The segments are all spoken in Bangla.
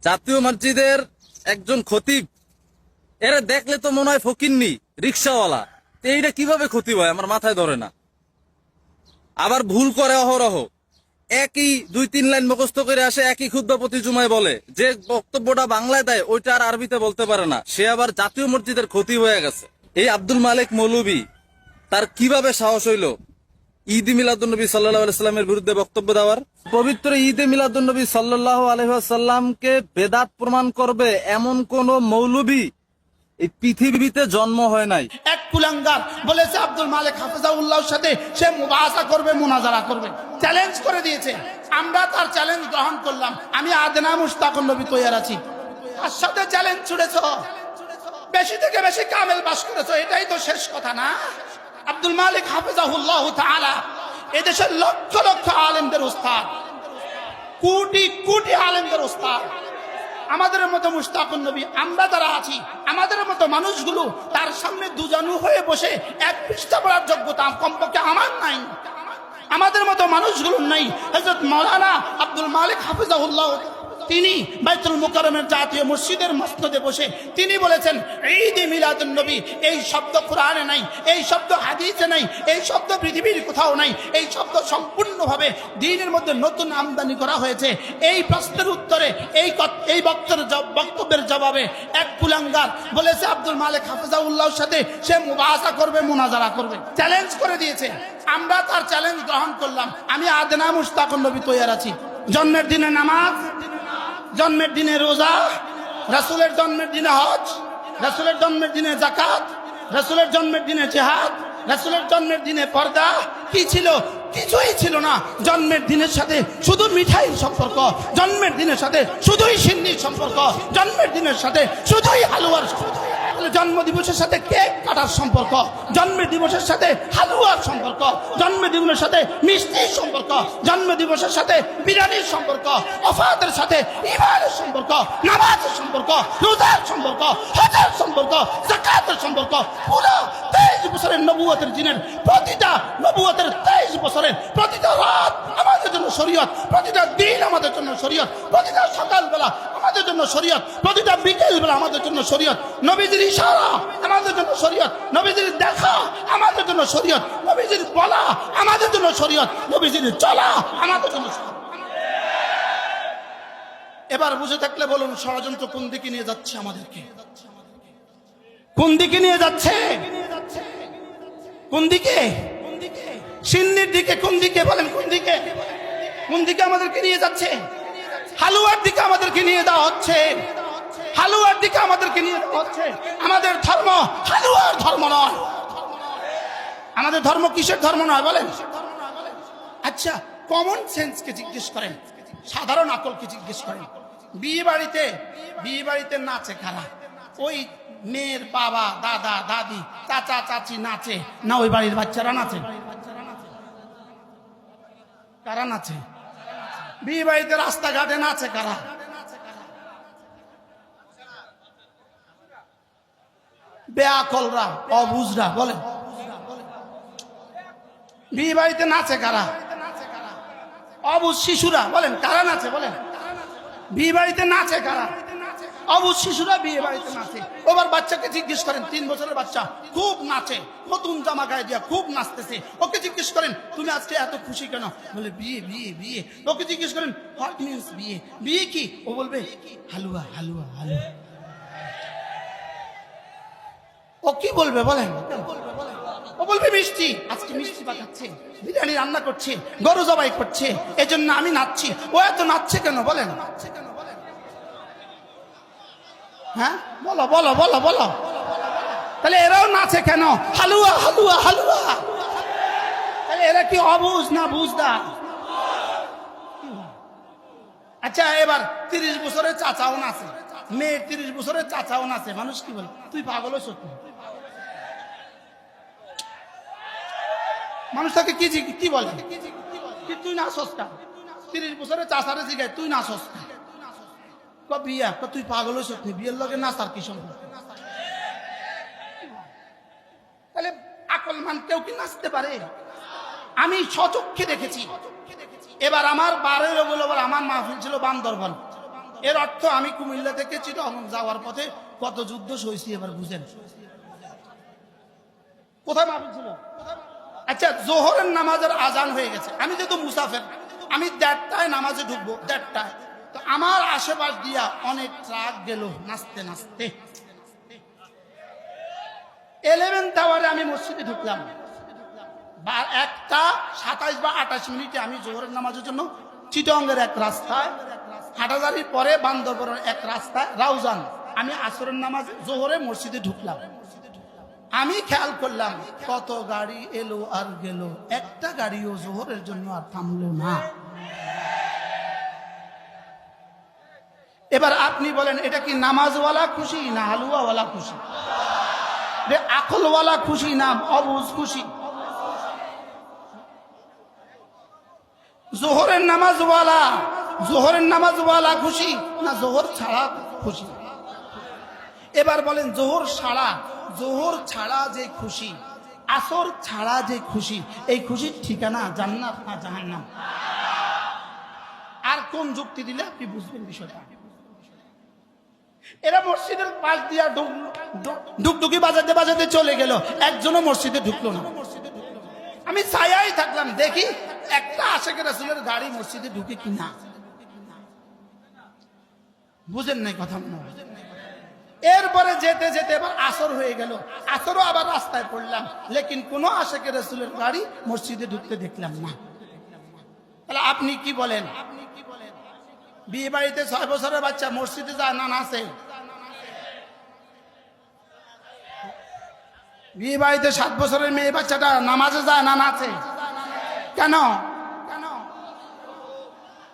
জাতীয় মসজিদের একজন খতিব, এরা দেখলে তো মনে হয় ফকিন্নি, রিক্সাওয়ালা। এইটা কিভাবে খতিব হয় আমার মাথায় ধরে না। আবার ভুল করে অহরহ, একই 2-3 লাইন মুখস্থ করে আসে, একই খুতবা প্রতি জুমায় বলে। যে বক্তব্যটা বাংলায় দেয় ওইটা আর আরবিতে বলতে পারে না, সে আবার জাতীয় মসজিদের খতিব হয়ে গেছে। এই আব্দুল মালিক মৌলভী, তার কিভাবে সাহস হইল ঈদ মিলাদুন্নবী সাল্লাল্লাহু আলাইহি সাল্লামের বিরুদ্ধে বক্তব্য দেওয়ার? পবিত্র ঈদে মিলাদুন্নবী সাল্লাল্লাহু আলাইহি সাল্লামকে বেদাত প্রমাণ করবে এমন কোন মৌলভী এই পৃথিবীতে জন্ম হয় নাই। এক কুলাঙ্গার বলেছে আব্দুল মালিক হাফিজাহুল্লাহর সাথে সে মুবাহাসা করবে, মুনাজারা করবে, চ্যালেঞ্জ করে দিয়েছে। আমরা তার চ্যালেঞ্জ গ্রহণ করলাম। আমি আদনা মুশতাকুন নবী তৈয়ার আছি। তার সাথে চ্যালেঞ্জ ছুড়েছো, বেশি থেকে বেশি কামেল বাস করেছো, এটাই তো শেষ কথা না? আব্দুল মালিক হাফিজাহুল্লাহ তাআলা এদেশের লক্ষ লক্ষ আলেমদের উস্তাদ, কোটি কোটি আলেমদের উস্তাদ। আমাদের মতো মুশতাকুন নবী আমরা যারা আছি, আমাদের মতো মানুষগুলো তার সামনে দুজানু হয়ে বসে এক পৃষ্ঠা পড়ার যোগ্যতা কমপক্ষে আমার নাই, আমাদের মতো মানুষগুলো নাই। হযরত মাওলানা আব্দুল মালিক হাফিজাহুল্লাহ তিনি বাইতুল মুকাররমের জাতীয় মসজিদের মসনদে বসে তিনি বলেছেন, ঈদ মিলাদুন নবী এই শব্দ কোরআনে নাই, এই শব্দ হাদিসে নাই, এই শব্দ পৃথিবীর কোথাও নাই, এই শব্দ সম্পূর্ণভাবে দ্বীনের মধ্যে নতুন আমদানি করা হয়েছে। এই প্রশ্নের উত্তরে এই বক্তব্যের জবাবে এক কুলাঙ্গার বলেছে আব্দুল মালিক হাফিজাহুল্লাহর সাথে সে মুবাহাসা করবে, মুনাজারা করবে, চ্যালেঞ্জ করে দিয়েছে। আমরা তার চ্যালেঞ্জ গ্রহণ করলাম। আমি আদনা মুশতাকুন নবী তৈয়ার আছি। জন্মের দিনে নামাজ, জন্মের দিনে রোজা, রাসূলের জন্মের দিনে হজ, রাসূলের জন্মের দিনে যাকাত, রাসূলের জন্মের দিনে জিহাদ, রাসূলের জন্মের দিনে পর্দা কি ছিল? কিছুই ছিল না। জন্মের দিনের সাথে শুধু মিঠাইর সম্পর্ক, জন্মের দিনের সাথে শুধুই সিন্নির সম্পর্ক, জন্মের দিনের সাথে শুধুই হালুয়ার সম্পর্ক, জন্ম দিবসের সাথে কেক কাটার সম্পর্ক, জন্ম দিবসের সাথে হালুয়ার সম্পর্ক, জন্ম দিবসের সাথে মিষ্টির সম্পর্ক, জন্ম দিবসের সাথে বিরিয়ানির সম্পর্ক, ওফাতের সাথে ইবাদের সম্পর্ক, নামাজের সম্পর্ক, রোজার সম্পর্ক, হজের সম্পর্ক, যাকাতের সম্পর্ক। পুরো 23 বছরের নবুয়তের দিনের প্রতিটা নবুয়তের 23 বছরের প্রতিটা রাত আমাদের জন্য শরীয়ত, প্রতিটা দিন আমাদের জন্য শরীয়ত, প্রতিটা সকালবেলা আমাদের জন্য শরীয়ত, প্রতিটা বিকেল বেলা আমাদের জন্য শরীয়ত। নবীজির ইশারা আমাদের জন্য শরীয়ত, নবীজির দেখা আমাদের জন্য শরীয়ত, নবীজির বলা আমাদের জন্য শরীয়ত, নবীজির চলা আমাদের জন্য শরীয়ত। এবার বুঝে থাকলে বলুন ষড়যন্ত্র কোন দিকে নিয়ে যাচ্ছে আমাদেরকে? কোন দিকে নিয়ে যাচ্ছে? কোন দিকে? সিন্নির দিকে? কোন দিকে বলেন? কোন দিকে? কোন দিকে আমাদেরকে নিয়ে যাচ্ছে? হালুয়ার দিকে আমাদেরকে নিয়ে দেওয়া হচ্ছে, হালুয়ার দিকে আমাদেরকে নিয়ে দেওয়া হচ্ছে। আমাদের ধর্ম হালুয়ার ধর্ম নয়। আমাদের ধর্ম কিসের ধর্ম নয় বলেন? আচ্ছা, কমন সেন্সকে জিজ্ঞেস করেন, সাধারণ আকলকে জিজ্ঞেস করেন। বিয়ে বাড়িতে নাচে কারা? ওই মেয়ের বাবা, দাদা, দাদি, চাচা, চাচি নাচে না ওই বাড়ির বাচ্চারা নাচে? কারা নাচে? বিয়ে বাড়িতে রাস্তাঘাটে নাচে কারা? বেআকলরা, অবুঝরা বলেন। বিয়ে বাড়িতে নাচে কারা? অবুঝ শিশুরা বলেন। কারা নাচে বলেন? বিয়ে বাড়িতে নাচে কারা? অবুঝ শিশুরা বিয়ে বাড়িতে নাচে। ওবার বাচ্চাকে জিজ্ঞেস করেন, 3 বছরের বাচ্চা খুব নাচে, নতুন জামা গায়ে দিয়া খুব নাচতেছে। ওকে জিজ্ঞেস করেন তুমি আজকে এত খুশি কেন? বলে বিয়ে বিয়ে বিয়ে। ওকে জিজ্ঞেস করেন হোয়াট মিন্স বিয়ে? বিয়ে কি? ও বলবে হালুয়া হালুয়া হালুয়া। ও কি বলবে বলেন? ও বলবে মিষ্টি। আজকে মিষ্টি পাঠাচ্ছে, বিরিয়ানি রান্না করছে, গরু জবাই করছে, এজন্য আমি নাচছি। ও এত নাচছে কেন বলেন? হ্যাঁ বলো বলো বলো বলো। তাহলে এরাও নাচে কেন? হালুয়া হালুয়া হালুয়া। তাহলে এরা কি অবুঝ না বুঝদার? আচ্ছা, এবার 30 বছরের চাচাও নাচে, মেয়ের 30 বছরের চাচাও নাচে। মানুষ কি বলে? তুই পাগল হইছ? মানুষ তাকে কি বলে? তুই নাচস না? 30 বছরের চাচারে জিগায় তুই নাচস না? বিয়া তুই পাগল হইছ? বিয়ের লগে নাচার কি সম্পর্ক? তাহলে আকলমান কেউ কি নাচতে পারে? আমি স্বচক্ষে দেখেছি। এবার আমার 12 রবিউল আউয়াল আমার মাহফিল ছিল বান্দরবান। এর অর্থ আমি কুমিল্লা থেকে চিটাগং যাওয়ার পথে কত যুদ্ধ সইছি এবার বুঝেন। কোথায় মাহফিল ছিল? আচ্ছা, জোহরের নামাজের আজান হয়ে গেছে, আমি যেহেতু মুসাফের, আমি 1:30টায় নামাজে ঢুকবো, 1:30টায়। তো আমার আশেপাশ দিয়া অনেক ট্রাক গেল নাচতে নাচতে। 11 টাওয়ারে আমি মসজিদে ঢুকলাম, 1:27 বা 28 মিনিটে আমি জোহরের নামাজের জন্য চিটাগংয়ের এক রাস্তায়, হাটাজারির পরে বান্দরবনের এক রাস্তায় রাউজান, আমি আসরের নামাজ জোহরে মসজিদে ঢুকলাম। আমি খেয়াল করলাম কত গাড়ি এলো আর গেল, একটা গাড়িও জোহরের জন্য আর থামলো না। এবার আপনি বলেন, এটা কি নামাজওয়ালা খুশি না হালুয়াওয়ালা খুশি? আকলওয়ালা খুশি না অবুজ খুশি? জোহরের নামাজওয়ালা খুশি না জোহর ছাড়া খুশি? এবার বলেন, জোহর ছাড়া যে খুশি, আসর ছাড়া যে খুশি, এই খুশির ঠিকানা জান্নাত না জাহান্নাম? আর কোন যুক্তি দিলে আপনি বুঝবেন বিষয়টা? এরা মসজিদের পাশ দিয়া ডুকডুকি বাজাতে বাজাতে চলে গেল, একজনও মসজিদে ঢুকলো না। আমি ছায়াই থাকলাম, দেখি একটা আশেকের রাসূলের গাড়ি মসজিদে ঢুকে কিনা। বুঝেন নাই কথা মনে হয়? এরপরে যেতে যেতে এবার আসর হয়ে গেল, আসরও আবার রাস্তায় পড়লাম, লেকিন কোন আশেকের রাসূলের গাড়ি মসজিদে ঢুকতে দেখলাম না। তাহলে আপনি কি বলেন? বিয়ে বাড়িতে 6 বছরের বাচ্চা মসজিদে যায় না নাচে? বিয়ে বাড়িতে 7 বছরের মেয়ে বাচ্চাটা নামাজে যায় না নাচে? কেন?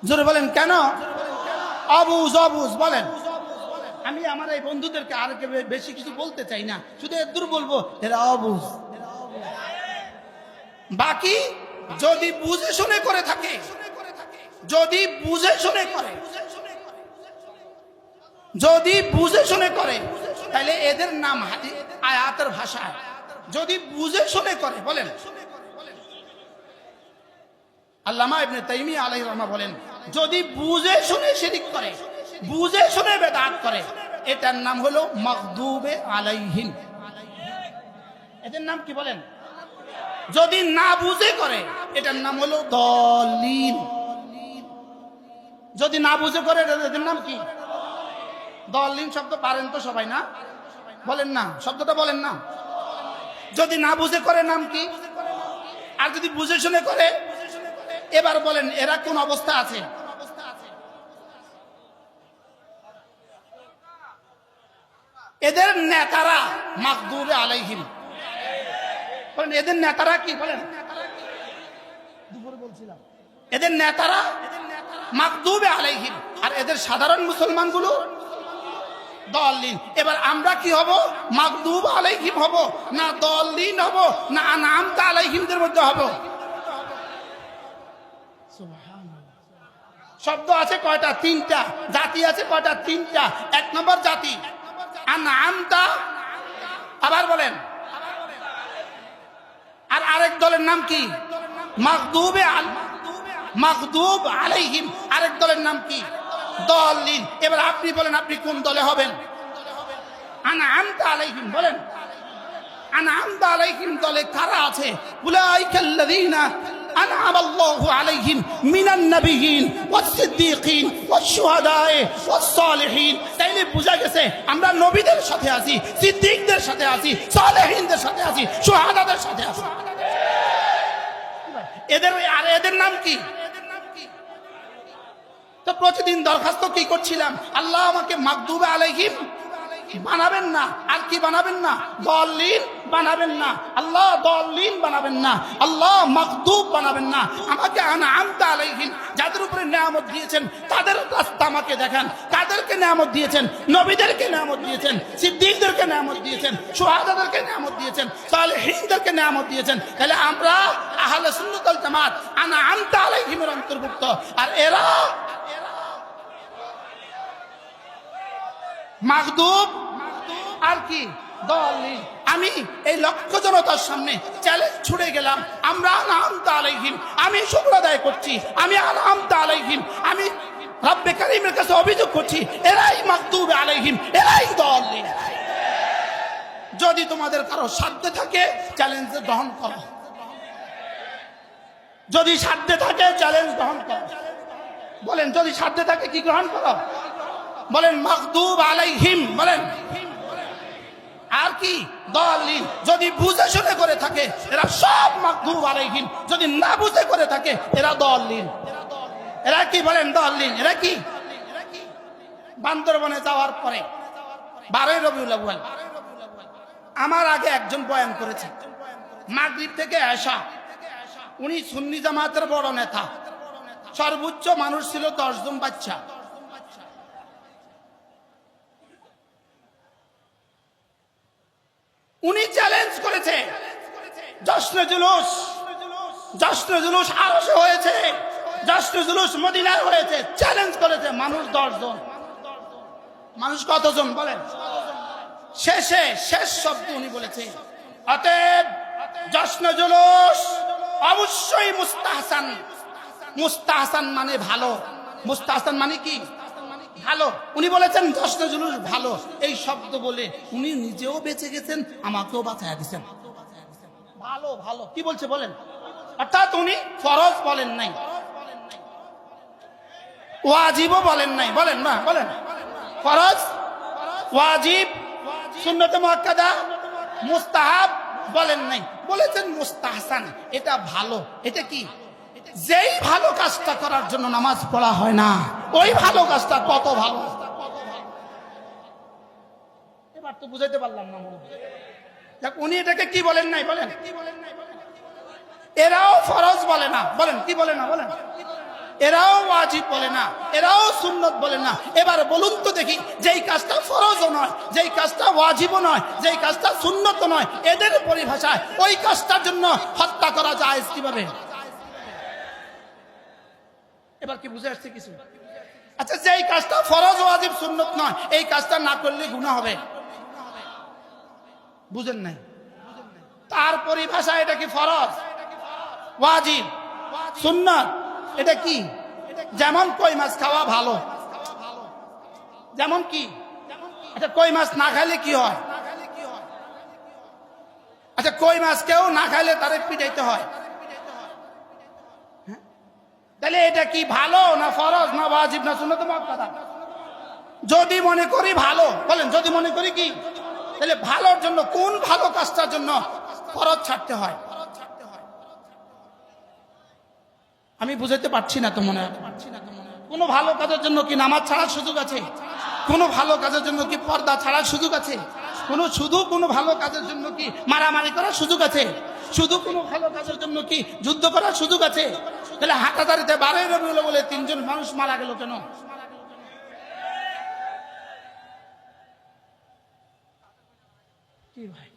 জোরে বলেন কেন? অবুজ বলেন। আমি আমার এই বন্ধুদেরকে আর বেশি কিছু বলতে চাই না, শুধু এদূর বলবো, এরা অবুজ। বাকি যদি বুঝে শুনে করে থাকে, যদি বুঝে শুনে করে, তাহলে এদের নাম আয়াতের ভাষায় যদি বুঝে শুনে করে। বলেন, আল্লামা ইবনে তাইমিয়া আলাইহির রহমাহ বলেন, যদি বুঝে শুনে শিরক করে, বুঝে শুনে বেদাত করে, এটার নাম হলো মাগদুবে আলাইহিম। এদের নাম কি বলেন? যদি না বুঝে করে, এটার নাম হলো দলিল। যদি না বুঝে করে, এদের নাম কি? দলিল। শব্দ পারেন তো সবাই না? বলেন না, শব্দটা বলেন না। যদি না বুঝে করে নাম কি? আর যদি বুঝে শুনে করে, এবার বলেন এরা কোন অবস্থা আছে? এদের নেতারা মাগদুবে আলাইহিম। বলেন এদের নেতারা কি? বলেন, দুপুরে বলছিলাম এদের নেতারা মাগদুবে আলাইহিম, আর এদের সাধারণ মুসলমানগুলো দলিল। এবার আমরা কি হব? মাগদুব আলাইহিম হব না দলিল হব না আনআমতা আলাইহিমদের মধ্যে হব? শব্দ আছে কয়টা? 3টা। জাতি আছে কয়টা? 3টা। 1 নম্বর জাতি আনআমতা। আবার বলেন, আর আরেক দলের নাম কি? মাগদুব আলাইহিম। আরেক দলের নাম কি? দলিল। এবার আপনি বলেন, আপনি কোন দলে হবেন? আনআমতা আলাইহিম। বলেন, আনআমতা আলাইহিম দলে কারা আছে? উলাইকাল্লাযীনা আনআমাল্লাহু আলাইহিম মিনান নাবিয়্যিন ওয়াস-সিদ্দীকিন ওয়াশ-শুহাদায়ে ওয়াস-সালিহিন। তাইলে বুঝা গেছে আমরা নবীদের সাথে আছি, সিদ্দীকদের সাথে আছি, সালেহিনদের সাথে আছি, শুহাদাদের সাথে আছি। এদের নাম কি? তো প্রতিদিন দরখাস্ত কি করছিলাম? আল্লাহ আমাকে মাগদুবে আলাইহিম বানাবেন না। আর কি বানাবেন না? দলিল বানাবেন না। আল্লাহ দলিল বানাবেন না, আল্লাহ মাগদুব বানাবেন না। আমাকে আনআমতা আলাইহিম, যাদের উপরে নিয়ামত দিয়েছেন তাদের রাস্তা আমাকে দেখান। কাদেরকে নিয়ামত দিয়েছেন? নবীদেরকে নিয়ামত দিয়েছেন, সিদ্দীকদেরকে নিয়ামত দিয়েছেন, শুহাদাদেরকে নিয়ামত দিয়েছেন, সালেহিনদেরকে নিয়ামত দিয়েছেন। তাহলে আমরা আহলে সুন্নাত ওয়াল জামাত আনআমতা আলাইহিমের অন্তর্ভুক্ত। আর এরা মাগদুব আর কি? দলিল। আমি এই লক্ষ জনতার সামনে চ্যালেঞ্জ ছুড়ে গেলাম, আমরা আনআমতা আলাইহিম, আমি শুকর আদায় করছি, আমি আনআমতা আলাইহিম, আমি রব্বে কারীমের কাছে অভিযোগ করছি, এরাই মাগদুব আলাইহিম, এরাই দাল্লিন। যদি তোমাদের কারো সাধ্যে থাকে চ্যালেঞ্জ গ্রহণ করো, যদি সাধ্যে থাকে চ্যালেঞ্জ গ্রহণ করো। বলেন যদি সাধ্যে থাকে কি গ্রহণ করো? বলেন মাগদুব আলাইহিম, বলেন আর কি দাল্লিন। যদি বুঝে শুনে করে থাকে এরা সব মাগদুব আলাইহিম, যদি না বুঝে করে থাকে এরা দাল্লিন। এরা কি বলেন? দাল্লিন। এরা কি? বান্দরবনে যাওয়ার পরে 12 রবিউল আউয়াল আমার আগে একজন বয়ান করেছে, মাগরিব থেকে এশা। উনি সুন্নি জামাতের বড় নেতা, সর্বোচ্চ মানুষ ছিল 10 জন বাচ্চা। উনি চ্যালেঞ্জ করেছে, জশ্নে জুলুস আরশে হয়েছে, জশ্নে জুলুস মদিনায় হয়েছে, চ্যালেঞ্জ করেছে। মানুষ 10 জন। মানুষ কতজন বলেন? শেষ শব্দ উনি বলেছে, অতএব জশ্নে জুলুস অবশ্যই মুস্তাহসান। মুস্তাহসান মানে ভালো, মুস্তাহসান মানে কি? ভালো। উনি বলেছেন জশ্নে জুলুস ভালো। এই শব্দ বলে উনি নিজেও বেঁচে গেছেন, আমাকেও বাঁচায়া দিয়েছেন। ভালো ভালো কি বলছে বলেন? অর্থাৎ উনি ফরজ বলেন নাই, ওয়াজিবও বলেন নাই। বলেন না, বলেন ফরজ, ওয়াজিব, সুন্নতে মুআক্কাদা, মুস্তাহাব বলেন নাই, বলেছেন মুস্তাহসান। এটা ভালো। এটা কি? যেই ভালো কাজটা করার জন্য নামাজ পড়া হয় না, ওই ভালো কাজটা কত ভালো। এবার তো বুঝাইতে পারলাম না মনে হয়। উনি এটাকে কি বলেন নাই? বলেন এরাও ফরজ বলে না। বলেন কি বলে না? বলেন এরাও ওয়াজিব বলে না, এরাও সুন্নত বলে না। এবার বলুন তো দেখি, যেই কাজটা ফরজও নয়, যেই কাজটা ওয়াজিবও নয়, যেই কাজটা সুন্নত নয়, এদের পরিভাষায় ওই কাজটার জন্য হত্যা করা যায় কিভাবে? এবার কি বুঝে আসছে কিছু? আচ্ছা, যেই কাজটা ফরজ, ওয়াজিব, সুন্নত নয়, এই কাজটা না করলে গুনাহ হবে। বুঝেন নাই? তার পরিভাষা এটা কি ফরজ, ওয়াজিব, সুন্নাত? এটা কি? যেমন কই মাছ খাওয়া ভালো, যেমন কি? আচ্ছা, কই মাছ না খাইলে কি হয়? আচ্ছা, কই মাছ কেউ না খাইলে তারে পিটাইতে হয়। তাহলে এটা কি ভালো না ফরজ না ওয়াজিব না সুন্নাত মুআক্কাদা? যদি মনে করি ভালো, বলেন যদি মনে করি কি, তাহলে ভালোর জন্য কোন ভালো কাজটার জন্য ফরজ ছাড়তে হয়? আমি বুঝাইতে পারছি না তো মনে হয়। কোন ভালো কাজের জন্য কি নামাজ ছাড়ার সুযোগ আছে? কোন ভালো কাজের জন্য কি পর্দা ছাড়ার সুযোগ আছে? কোন ভালো কাজের জন্য কি মারামারি করার সুযোগ আছে? শুধু কোন ভালো কাজের জন্য কি যুদ্ধ করার সুযোগ আছে? তাহলে হাটাদারিতে 12 রবিউল বলে 3 জন মানুষ মারা গেল কেন? কি ভাই,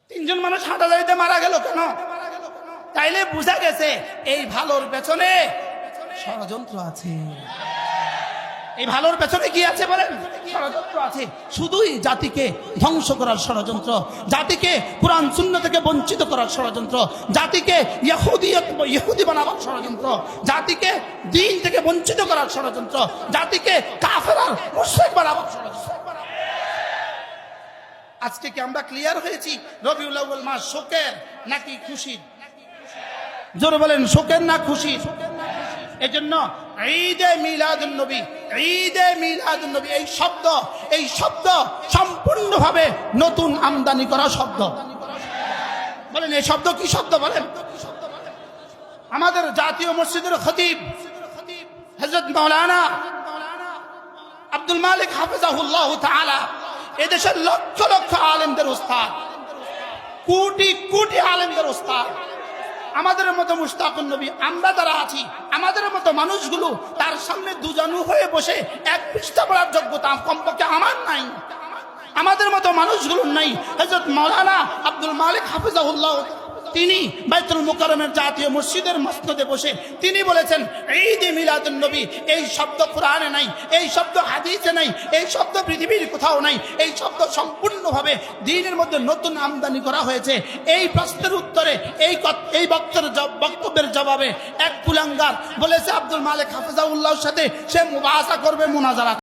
3 জন মানুষ হাটাদারিতে মারা গেল কেন? তাইলে বুঝা গেছে এই ভালোর পেছনে ষড়যন্ত্র আছে। এই ভালোর পেছনে কি আছে বলেন? ষড়যন্ত্র আছে। শুধুই জাতিকে ধ্বংস করার ষড়যন্ত্র, জাতিকে কোরআন সুন্নাহ থেকে বঞ্চিত করার ষড়যন্ত্র, জাতিকে ইহুদি বানাবার ষড়যন্ত্র, জাতিকে দ্বীন থেকে বঞ্চিত করার ষড়যন্ত্র, জাতিকে কাফের আর মুশরিক বানাবার ষড়যন্ত্র। আজকে কি আমরা ক্লিয়ার হয়েছি রবিউল আউয়াল মাস শোকের নাকি খুশির? জোরে বলেন, শোকের না খুশির? এজন্য ঈদে মিলাদুন নবী, ঈদে মিলাদুন নবী এই শব্দ সম্পূর্ণভাবে নতুন আমদানি করা শব্দ। বলেন এই শব্দ কি শব্দ? বলেন আমাদের জাতীয় মসজিদের খতিব হযরত মাওলানা আব্দুল মালিক হাফিজাহুল্লাহ তাআলা এদেশের লক্ষ লক্ষ আলেমদের উস্তাদ, কোটি কোটি আলেমদের উস্তাদ। আমাদের মতো মুশতাকুন নবী আমরা যারা আছি, আমাদের মতো মানুষগুলো তার সামনে দুজানু হয়ে বসে 1 পৃষ্ঠা পড়ার যোগ্যতা কমপক্ষে আমার নাই, আমাদের মতো মানুষগুলোর নাই। হযরত মাওলানা আব্দুল মালিক হাফিজাহুল্লাহ তিনি বাইতুল মুকাররমের জাতীয় মসজিদের মসনদে বসে তিনি বলেছেন ঈদ এ মিলাদুন নবী এই শব্দ কোরআনে নাই, এই শব্দ হাদিসে নাই, এই শব্দ পৃথিবীর কোথাও নাই, এই শব্দ সম্পূর্ণভাবে দ্বীনের মধ্যে নতুন আমদানি করা হয়েছে। এই প্রশ্নের উত্তরে এই বক্তব্যের জবাবে এক কুলাঙ্গার বলেছে আব্দুল মালিক হাফিজাহুল্লাহর সাথে সে মুবাহাসা করবে, মুনাজারা